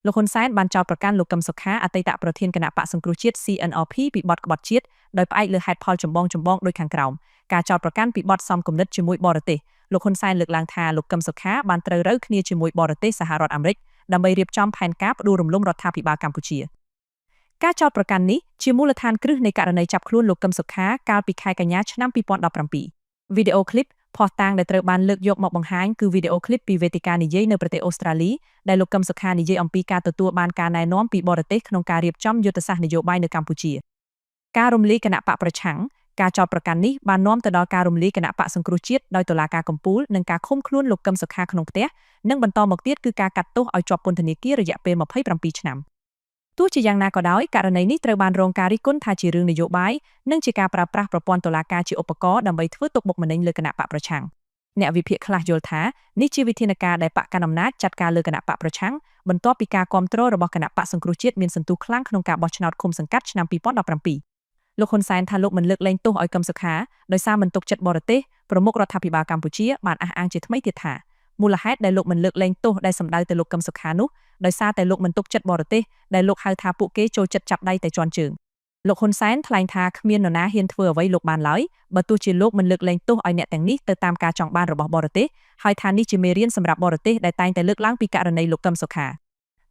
លោកហ៊ុនសែនបានចោទប្រកាន់លោកកឹមសុខាអតីតប្រធានគណៈបក្សសង្គ្រោះជាតិ CNRP ពីបទក្បត់ជាតិដោយផ្អែកលើហេតុផលចម្បងៗដូចខាងក្រោមការចោទប្រកាន់ពីបទសំគំនិតជាមួយបរទេសលោកហ៊ុនសែនលើកឡើងថាលោកកឹមសុខាបានត្រូវរើគ្នាជាមួយបរទេសសហរដ្ឋអាមេរិកដើម្បីរៀបចំផែនការផ្ដួលរំលំរដ្ឋាភិបាលកម្ពុជាការចោទប្រកាន់នេះជាមូលដ្ឋានគ្រឹះនៃករណីចាប់ខ្លួនលោកកឹមសុខាកាលពីខែកញ្ញាឆ្នាំ2017វីដេអូឃ្លីបផុសតាងដែលត្រូវបានលើកយកមកបង្ហាញគឺវីដេអូឃ្លីបពីវេទិកានិយាយនៅប្រទេសអូស្ត្រាលីដែលលោកកឹមសុខានិយាយអំពីការទទួលបានការណែនាំពីបរទេសក្នុងការរៀបចំយុទ្ធសាស្ត្រនយោបាយនៅកម្ពុជាការរំលាយគណៈបកប្រឆាំងការចោទប្រកាន់នេះបាននាំទៅដល់ការរំលាយគណៈបកសង្គ្រោះជាតិដោយតុលាការកំពូលនិងការឃុំខ្លួនលោកកឹមសុខាក្នុងផ្ទះនិងបន្តមកទៀតគឺការកាត់ទោសឲ្យជាប់ពន្ធនាគាររយៈពេល27ឆ្នាំទោះជាយ៉ាងណាក៏ដោយករណីនេះត្រូវបានរងការរិះគន់ថាជារឿងនយោបាយនិងជាការប្រើប្រាស់ប្រព័ន្ធតុលាការជាឧបករណ៍ដើម្បីធ្វើទុកបុកម្នេញលើគណៈបកប្រឆាំងអ្នកវិភាគខ្លះយល់ថានេះជាវិធានការដែលបកកណ្ដាលអំណាចចាត់ការលើគណៈបកប្រឆាំងបន្ទាប់ពីការគាំទ្ររបស់គណៈបកសង្គ្រោះជាតិមានសន្ទុះខ្លាំងក្នុងការបោះឆ្នោតឃុំសង្កាត់ឆ្នាំ2017លោកហ៊ុនសែនថាលោកមិនលើកលែងទោសឲ្យកឹមសុខាដោយសារមិនទុកចិត្តបរទេសប្រមុខរដ្ឋាភិបាលកម្ពុជាបានអះអាងជាថ្មីទៀតថាមូលហេតុដែលលោកមិនលើកលែងទោសដែលសម្ដៅទៅលោកកឹមសុខានោះដោយសារតែលោកមិនទុកចិត្តបរទេសដែលលោកហៅថាពួកគេចូលចិត្តចាប់ដៃតែជាន់ជើងលោកហ៊ុនសែនថ្លែងថាគ្មាននរណាហ៊ានធ្វើអ្វីលោកបានឡើយបើទោះជាលោកមិនលើកលែងទោសឲ្យអ្នកទាំងនេះទៅតាមការចង់បានរបស់បរទេសហើយថានេះជាមេរៀនសម្រាប់បរទេសដែលតែងតែលើកឡើងពីករណីលោកកឹមសុខ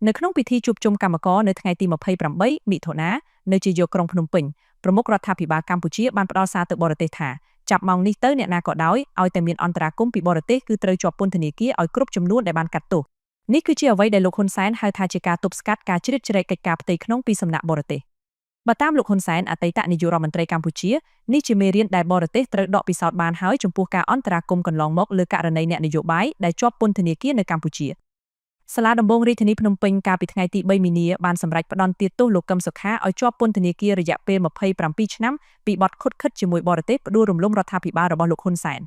ានៅក្នុងពិធីជួបជុំកម្មករនៅថ្ងៃទី28មិថុនានៅជាយកក្រុងភ្នំពេញប្រមុខរដ្ឋាភិបាលកម្ពុជាបានផ្ដល់សារទៅបរទេសថាចាប់ម៉ោងនេះទៅអ្នកណាក៏ដោយឲ្យតែមានអន្តរាគមន៍ពីបរទេសគឺត្រូវជាប់ពន្ធនាគារឲ្យគ្រប់ចំនួនដែលបានកាត់ទោសនេះគឺជាអ្វីដែលលោកហ៊ុនសែនហៅថាជាការទប់ស្កាត់ការជ្រៀតជ្រែកកិច្ចការផ្ទៃក្នុងពីសំណាក់បរទេសបើតាមលោកហ៊ុនសែនអតីតនាយករដ្ឋមន្ត្រីកម្ពុជានេះជាមេរៀនដែលបរទេសត្រូវដកពិសោធន៍បានហើយចំពោះការអន្តរាគមន៍កន្លងមកលើករណីអ្នកនយោបាយដែលជាប់ពន្ធនាគារនៅកម្ពុជាសាលាដំបងរាជធានីភ្នំពេញកាលពីថ្ងៃទី3មីនាបានសម្រេចផ្តន្ទាទោសលោកកឹមសុខាឲ្យជាប់ពន្ធនាគាររយៈពេល27ឆ្នាំពីបទឃុតឃិតជាមួយបរទេសផ្ដួលរំលំរដ្ឋាភិបាលរបស់លោកហ៊ុនសែន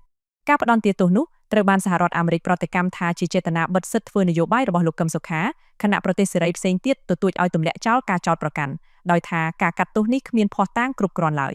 ការផ្តន្ទាទោសនោះត្រូវបានសហរដ្ឋអាមេរិកប្រតិកម្មថាជាចេតនាបិទសិទ្ធិធ្វើនយោបាយរបស់លោកកឹមសុខាខណៈប្រទេសសេរីផ្សេងទៀតទទូចឲ្យទម្លាក់ចោលការចោទប្រកាន់ដោយថាការកាត់ទោសនេះគ្មានភស្តុតាងគ្រប់គ្រាន់ឡើយ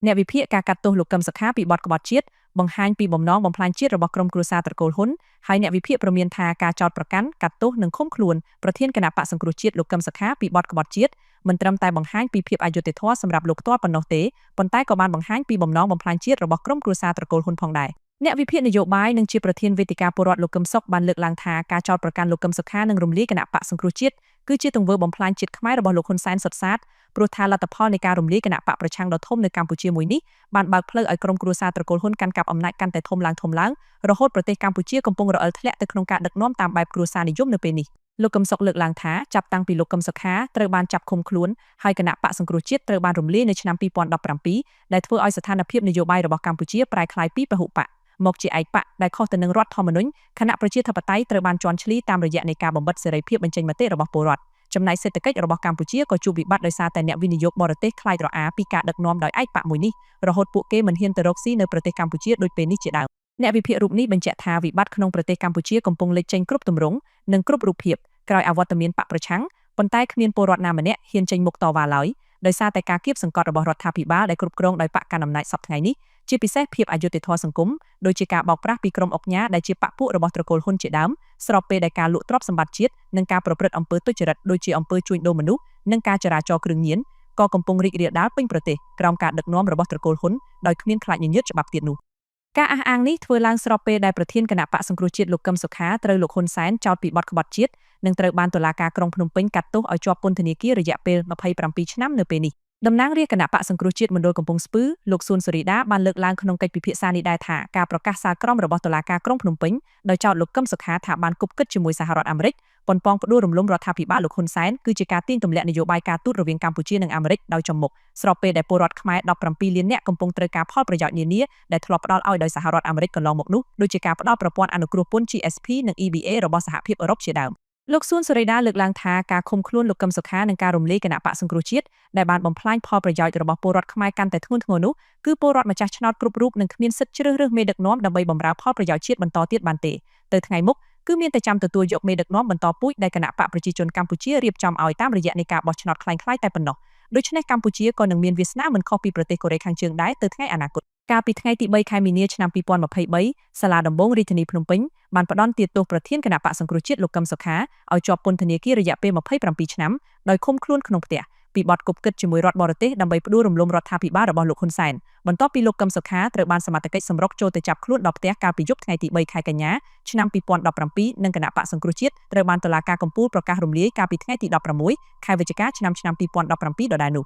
អ្នកវិភាគការកាត់ទោសលោកកឹមសុខាពីបទក្បត់ជាតិបង្ហាញពីបំណងបំផ្លាញជាតិរបស់ក្រុមគ្រួសារត្រកូលហ៊ុនហើយអ្នកវិភាគព្រមានថាការចោទប្រកាន់កាត់ទោសនិងឃុំខ្លួនប្រធានគណៈបក្សសង្គ្រោះជាតិលោកកឹមសុខាពីបទក្បត់ជាតិមិនត្រឹមតែបង្ហាញពីភាពអយុត្តិធម៌សម្រាប់លោកផ្ទាល់ប៉ុណ្ណោះទេប៉ុន្តែក៏បានបង្ហាញពីបំណងបំផ្លាញជាតិរបស់ក្រុមគ្រួសារត្រកូលហ៊ុនផងដែរអ្នកវិភាគនយោបាយនិងជាប្រធានវេទិកាពលរដ្ឋលោកកឹមសុខបានលើកឡើងថាការចោទប្រកាន់លោកកឹមសុខានិងរំលាយគណៈបក្សសង្គ្រោះជាតិគឺជាទង្វើបំផ្លាញជាតិខ្មែររបស់លោកហ៊ុនសែនសុទ្ធសាធព្រោះថាលទ្ធផលនៃការរំលាយគណៈបកប្រឆាំងដ៏ធំនៅកម្ពុជាមួយនេះបានបើកផ្លូវឲ្យក្រុមគ្រួសារត្រកូលហ៊ុនកាន់កាប់អំណាចកាន់តែធំឡើងរហូតប្រទេសកម្ពុជាកំពុងរអិលធ្លាក់ទៅក្នុងការដឹកនាំតាមបែបគ្រួសារនិយមនៅពេលនេះលោកកឹមសុខលើកឡើងថាចាប់តាំងពីលោកកឹមសុខាត្រូវបានចាប់ឃុំខ្លួនហើយគណៈបកសង្គ្រោះជាតិត្រូវបានរំលាយនៅឆ្នាំ2017ដែលធ្វើឲ្យស្ថានភាពនយោបាយរបស់កម្ពុជាប្រែក្លាយពីពហុបកមកជាឯកបកដែលខុសទៅនឹងរដ្ឋធម្មនុញ្ញគណៈប្រជាធិបតេយ្យត្រូវបានជន់ឈ្លីតាមរយៈនៃការបំបិទសេរីភាពបញ្ចេញមតិរបស់ពលរដ្ឋចំណែកសេដ្ឋកិច្ចរបស់កម្ពុជាក៏ជួបវិបត្តិដោយសារតែអ្នកវិនិយោគបរទេសខ្លាចរអាពីការដឹកនាំដោយឯកបកមួយនេះរហូតពួកគេមិនហ៊ានទៅរកស៊ីនៅប្រទេសកម្ពុជាដូចពេលនេះជាដើមអ្នកវិភាគរូបនេះបញ្ជាក់ថាវិបត្តិក្នុងប្រទេសកម្ពុជាកំពុងលេចចេញគ្រប់ទម្រង់និងគ្រប់រូបភាពក្រោយអវត្តមានបកប្រឆាំងប៉ុន្តែគ្មានពលរដ្ឋណាម្នាក់ហ៊ានចេញមុខតវ៉ាឡើយដោយសារតែការគៀបសង្កត់របស់រដ្ឋាភិបាលដែលគ្រប់គ្រងដោយបកកណ្ដាលអំណាចសពថ្ងៃនេះជាពិសេសភាពអយុត្តិធម៌សង្គមដូចជាការបោកប្រាស់ពីក្រុមអុកញ៉ាដែលជាបកពួករបស់ត្រកូលហ៊ុនជាដើមស្របពេលដែលការលក់ទ្រព្យសម្បត្តិជាតិនិងការប្រព្រឹត្តអំពើទុច្ចរិតដូចជាអំពើជួញដូរមនុស្សនិងការចរាចរណ៍គ្រឿងញៀនក៏កំពុងរីករាលដាលពេញប្រទេសក្រោមការដឹកនាំរបស់ត្រកូលហ៊ុនដោយគ្មានខ្លាចញញើតច្បាប់ទៀតនោះការអះអាងនេះធ្វើឡើងស្របពេលដែលប្រធានគណៈបក្សសង្គ្រោះជាតិលោកកឹមសុខាត្រូវលោកហ៊ុនសែនចោទពីបទក្បត់ជាតិនិងត្រូវបានតុលាការក្រុងភ្នំពេញកាត់ទោសឲ្យជាប់ពន្ធនាគាររយៈពេល27ឆ្នាំនៅពេលនេះតំណាងរាជគណៈបក្សសង្គ្រោះជាតិមណ្ឌលកំពង់ស្ពឺលោកសួនសូរីដាបានលើកឡើងក្នុងកិច្ចពិភាក្សានេះដែរថាការប្រកាសសាលក្រមរបស់តុលាការក្រុងភ្នំពេញដោយចោទលោកកឹមសុខាថាបានគប់គិតជាមួយសហរដ្ឋអាមេរិកប៉ុនប៉ងផ្ដួលរំលំរដ្ឋាភិបាលលោកហ៊ុនសែនគឺជាការទាញទម្លាក់នយោបាយការទូតរវាងកម្ពុជានិងអាមេរិកដោយចំមុខស្របពេលដែលពលរដ្ឋខ្មែរ17លាននាក់កំពុងត្រូវការផលប្រយោជន៍នានាដែលធ្លាប់ផ្ដល់ឲ្យដោយសហរដ្ឋអាមេរិកកន្លងមកនោះដូចជាការផ្ដល់ប្រព័ន្ធអនុគ្រោះពន្ធ GSP និង EBA របស់សហភាពអឺរ៉ុបជាដើមលោកសួនសូរីដាលើកឡើងថាការឃុំខ្លួនលោកកឹមសុខានិងការរំលាយគណៈបក្សសង្គ្រោះជាតិដែលបានបំផ្លាញផលប្រយោជន៍របស់ពលរដ្ឋខ្មែរកាន់តែធ្ងន់ធ្ងរនោះគឺពលរដ្ឋម្ចាស់ឆ្នោតគ្រប់រូបនឹងគ្មានសិទ្ធិជ្រើសរើសមេដឹកនាំដើម្បីបម្រើផលប្រយោជន៍ជាតិបន្តទៀតបានទេទៅថ្ងៃមុខគឺមានតែចាំទទួលយកមេដឹកនាំបន្តពូជដែលគណៈបកប្រជាជនកម្ពុជារៀបចំឲ្យតាមរយៈនៃការបោះឆ្នោតคล้ายៗតែប៉ុណ្ណោះដូច្នេះកម្ពុជាក៏នឹងមានវាសនាមិនខុសពីប្រទេសកូរ៉េខាងជើងដែរទៅថ្ងៃអនាគតកាលពីថ្ងៃទី3ខែមីនាឆ្នាំ2023សាលាដំបងរាជធានីភ្នំពេញ បានផ្ដន់ទាទោសប្រធានគណៈបកសង្គ្រោះជាតិលោកកឹមសុខាឲ្យជាប់ពន្ធនាគាររយៈពេល27ឆ្នាំដោយឃុំខ្លួនក្នុងផ្ទះពីបទគប់គិតជាមួយរដ្ឋបរទេសដើម្បីផ្ដួលរំលំរដ្ឋាភិបាលរបស់លោកហ៊ុនសែនបន្ទាប់ពីលោកកឹមសុខាត្រូវបានសមត្ថកិច្ចសម្រុកចូលទៅចាប់ខ្លួនដល់ផ្ទះកាលពីយប់ថ្ងៃទី3ខែកញ្ញាឆ្នាំ2017និងគណៈបកសង្គ្រោះជាតិត្រូវបានតុលាការកំពូលប្រកាសរំលាយកាលពីថ្ងៃទី16ខែវិច្ឆិកាឆ្នាំ2017ដដែលនោះ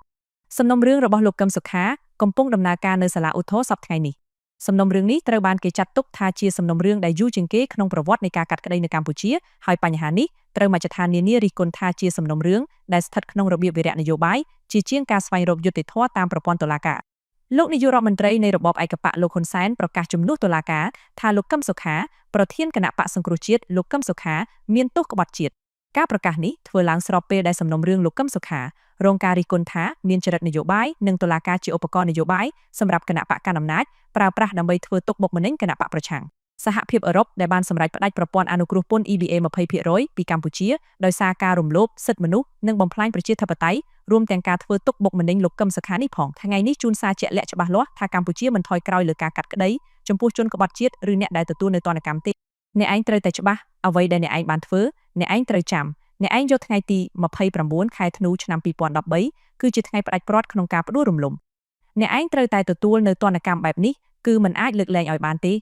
សំណុំរឿងរបស់លោកកឹមសុខាកំពុងដំណើរការនៅសាលាឧទ្ធរណ៍សប្តាហ៍ថ្ងៃនេះសំណុំរឿងនេះត្រូវបានគេចាត់ទុកថាជាសំណុំរឿងដែលយូរជាងគេក្នុងប្រវត្តិនៃការកាត់ក្តីនៅកម្ពុជាហើយបញ្ហានេះត្រូវមជ្ឈដ្ឋាននានារិះគន់ថាជាសំណុំរឿងដែលស្ថិតក្នុងរបៀបវិរៈនយោបាយជាជាងការស្វែងរកយុត្តិធម៌តាមប្រព័ន្ធតុលាការលោកនាយករដ្ឋមន្ត្រីនៃរបបឯកបកលោកហ៊ុនសែនប្រកាសជំនួសតុលាការថាលោកកឹមសុខាប្រធានគណៈបកសង្គ្រោះជាតិលោកកឹមសុខាមានទោសក្បត់ជាតិការប្រកាសនេះធ្វើឡើងស្របពេលដែលសំណុំរឿងលោកកឹមសុខារងការរិះគន់ថាមានចរិតនយោបាយនិងតុលាការជាឧបករណ៍នយោបាយសម្រាប់គណៈបកកណ្ដាលអំណាចប្រើប្រាស់ដើម្បីធ្វើទុកបុកម្នេញគណៈបកប្រឆាំងសហភាពអឺរ៉ុបដែលបានសម្រេចផ្តាច់ប្រព័ន្ធអនុគ្រោះពន្ធ EBA 20%ពីកម្ពុជាដោយសារការរំលោភសិទ្ធិមនុស្សនិងបំផ្លាញប្រជាធិបតេយ្យរួមទាំងការធ្វើទុកបុកម្នេញលោកកឹមសុខានេះផងថ្ងៃនេះជួនសារជាក់លាក់ច្បាស់លាស់ថាកម្ពុជាមិនថយក្រោយលើការកាត់ក្តីចំពោះជនក្បត់ជាតិឬអ្នកដែលទទួលនៅទណ្ឌកម្មទេអ្នកឯងត្រូវតែច្បាស់អ្វីដែលអ្នកឯងបានធ្វើអ្នកឯងត្រូវចាំអ្នកឯងយកថ្ងៃទី29ខែធ្នូឆ្នាំ2013គឺជាថ្ងៃផ្ដាច់ព្រាត់ក្នុងការផ្ដួលរំលំអ្នកឯងត្រូវតែទទួលនៅទណ្ឌកម្មបែបនេះគឺមិនអាចលើកលែងឲ្យបានទេ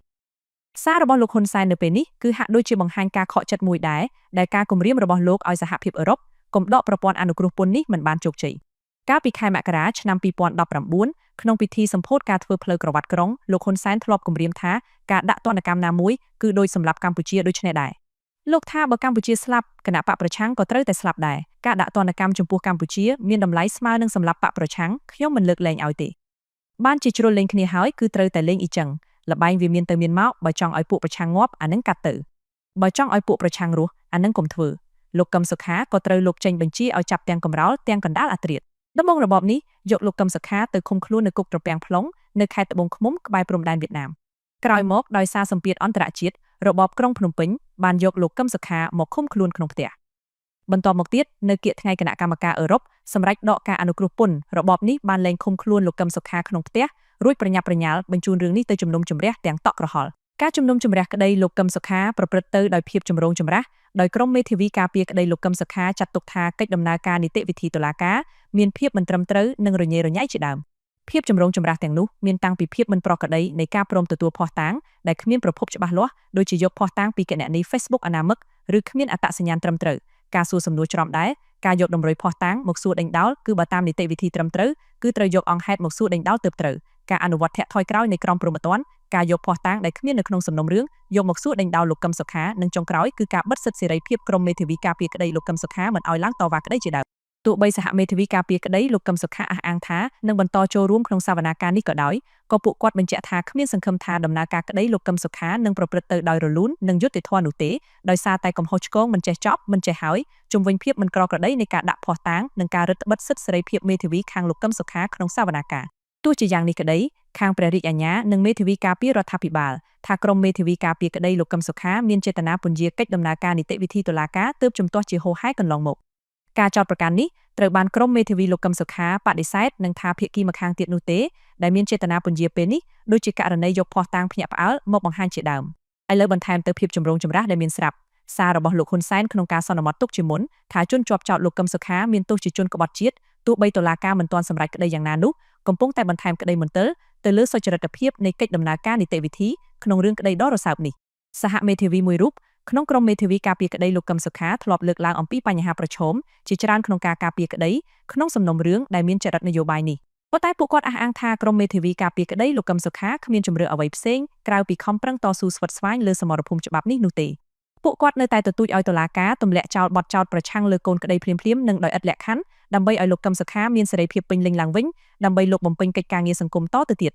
សាររបស់លោកហ៊ុនសែននៅពេលនេះគឺហាក់ដូចជាបង្ហាញការខកចិត្តមួយដែរដែលការគំរាមរបស់លោកឲ្យសហភាពអឺរ៉ុបកុំដកប្រព័ន្ធអនុគ្រោះពន្ធនេះមិនបានជោគជ័យកាលពីខែមករាឆ្នាំ2019ក្នុងពិធីសម្ពោធការធ្វើផ្លូវក្រវ៉ាត់ក្រុងលោកហ៊ុនសែនធ្លាប់គំរាមថាការដាក់ទណ្ឌកម្មណាមួយគឺដូចសម្រាប់កម្ពុជាដូចនេះដែរលោកថាបើកម្ពុជាស្លាប់គណៈបកប្រឆាំងក៏ត្រូវតែស្លាប់ដែរការដាក់ទណ្ឌកម្មចំពោះកម្ពុជាមានតម្លៃស្មើនឹងសម្រាប់បកប្រឆាំងខ្ញុំមិនលើកលែងឲ្យទេបានជាជ្រុលលេងគ្នាហើយគឺត្រូវតែលេងអ៊ីចឹងលបែងវាមានទៅមានមកបើចង់ឲ្យពួកប្រឆាំងងាប់អានឹងកាត់ទៅបើចង់ឲ្យពួកប្រឆាំងរស់អានឹងកុំធ្វើលោកកឹមសុខាក៏ត្រូវលោកចេញបញ្ជាឲ្យចាប់ទាំងកំរោលទាំងកណ្ដាលអាត្រៀតដំបងរបបនេះយកលោកកឹមសុខាទៅឃុំខ្លួននៅគុកត្រពាំង plong នៅខេត្តត្បូងឃ្មុំក្បែរព្រំដែនវៀតណាមក្រោយមកដោយសារសម្ពាធអន្តរជាតិរបបក្រុងភ្នំពេញបានយកលោកកឹមសុខាមកឃុំខ្លួនក្នុងផ្ទះបន្ទាប់មកទៀតនៅគៀកថ្ងៃគណៈកម្មការអឺរ៉ុបសម្រេចដកការអនុគ្រោះពន្ធរបបនេះបានលែងឃុំខ្លួនលោកកឹមសុខាក្នុងផ្ទះរួចប្រញាប់ប្រញាល់បញ្ជូនរឿងនេះទៅជំនុំជម្រះទាំងតក់ក្រហល់ការជំនុំជម្រះក្តីលោកកឹមសុខាប្រព្រឹត្តទៅដោយភាពចម្រូងចម្រាសដោយក្រុមមេធាវីការពារក្តីលោកកឹមសុខាចាត់ទុកថាកិច្ចដំណើរការនីតិវិធីតុលាការមានភាពមិនត្រឹមត្រូវនិងរញ៉េរញ៉ៃជាដើមភាពចម្រូងចម្រាសទាំងនោះមានតាំងពីភាពមិនប្រក្រតីនៃការព្រមទទួលភស្តុតាងដែលគ្មានប្រភពច្បាស់លាស់ដូចជាយកភស្តុតាងពីគណនី Facebook អនាមិកឬគ្មានអត្តសញ្ញាណត្រឹមត្រូវការសួរសំណួរច្រំដែរការយកតម្រុយភស្តុតាងមកសួរដេញដោលគឺបើតាមនីតិវិធីត្រឹមត្រូវគឺត្រូវយកអង្គហេតុមកសួរដេញដោលទើបត្រូវការអនុវត្តធាក់ថយក្រោយនៃក្រមព្រហ្មទណ្ឌការយកភស្តុតាងដែលគ្មាននៅក្នុងសំណុំរឿងយកមកសួរដេញដោលលោកកឹមសុខានិងចុងក្រោយគឺការបិទសិទ្ធិសេរីភាពក្រុមមេធាវីការពារក្តីលោកកឹមសុខាមិនឲ្យឡើងតវ៉ាក្តីជាដើមទោះបីសហមេធាវីការពារក្តីលោកកឹមសុខាអះអាងថានឹងបន្តចូលរួមក្នុងសវនាការនេះក៏ដោយក៏ពួកគាត់បញ្ជាក់ថាគ្មានសង្ឃឹមថាដំណើរការក្តីលោកកឹមសុខានឹងប្រព្រឹត្តទៅដោយរលូននិងយុត្តិធម៌នោះទេដោយសារតែកំហុសឆ្គងមិនចេះចប់មិនចេះហើយជំវិញភាពមិនក្រក្រតីនៃការដាក់ភស្តុតាងនិងការរឹតបន្តឹងសិទ្ធិសេរីភាពមេធាវីខាងលោកកឹមសុខាក្នុងសវនាការទោះជាយ៉ាងនេះក្តីខាងព្រះរាជអាជ្ញានិងមេធាវីការពាររដ្ឋាភិបាលថាក្រុមមេធាវីការពារក្តីលោកកឹមសុខាមានចេតនាពន្យាកិច្ចដំណើរការនីតិវិធីតុលាការទើបជំទាស់ជាហូរហែកន្លងមកការចោទប្រកាន់នេះត្រូវបានក្រុមមេធាវីលោកកឹមសុខាបដិសេធនិងថាភាគីម្ខាងទៀតនោះទេដែលមានចេតនាពន្យាពេលនេះដូចជាករណីយកភស្តុតាងភ្ញាក់ផ្អើលមកបង្ហាញជាដើមឥឡូវបន្ថែមទៅភាពចម្រូងចម្រាសដែលមានស្រាប់សាររបស់លោកហ៊ុនសែនក្នុងការសន្មតទុកជាមុនថាជនជាប់ចោទលោកកឹមសុខាមានទោសជាជនក្បត់ជាតិទោះបីតុលាការមិនទាន់សម្រេចក្តីយ៉ាងណានោះកំពុងតែបន្ថែមក្តីមន្ទិលទៅលើសុចរិតភាពនៃកិច្ចដំណើរការនីតិវិធីក្នុងរឿងក្តីដ៏រសើបនេះសហមេធាវីមួយរូបក្នុងក្រុមមេធាវីការពារក្តីលោកកឹមសុខាធ្លាប់លើកឡើងអំពីបញ្ហាប្រឈមជាច្រើនក្នុងការការពារក្តីក្នុងសំណុំរឿងដែលមានចរិតនយោបាយនេះប៉ុន្តែពួកគាត់អះអាងថាក្រុមមេធាវីការពារក្តីលោកកឹមសុខាគ្មានជំរឿអ្វីផ្សេងក្រៅពីខំប្រឹងតស៊ូស្វិតស្វាញលើសមរភូមិច្បាប់នេះនោះទេពួកគាត់នៅតែទទូចឲ្យតុលាការទម្លាក់ចោលបទចោទប្រឆាំងលើកូនក្តីភ្លាមៗនិងដោយឥតលក្ខខណ្ឌដើម្បីឲ្យលោកកឹមសុខាមានសេរីភាពពេញលេញឡើងវិញដើម្បីលោកបំពេញកិច្ចការងារសង្គមតទៅទៀត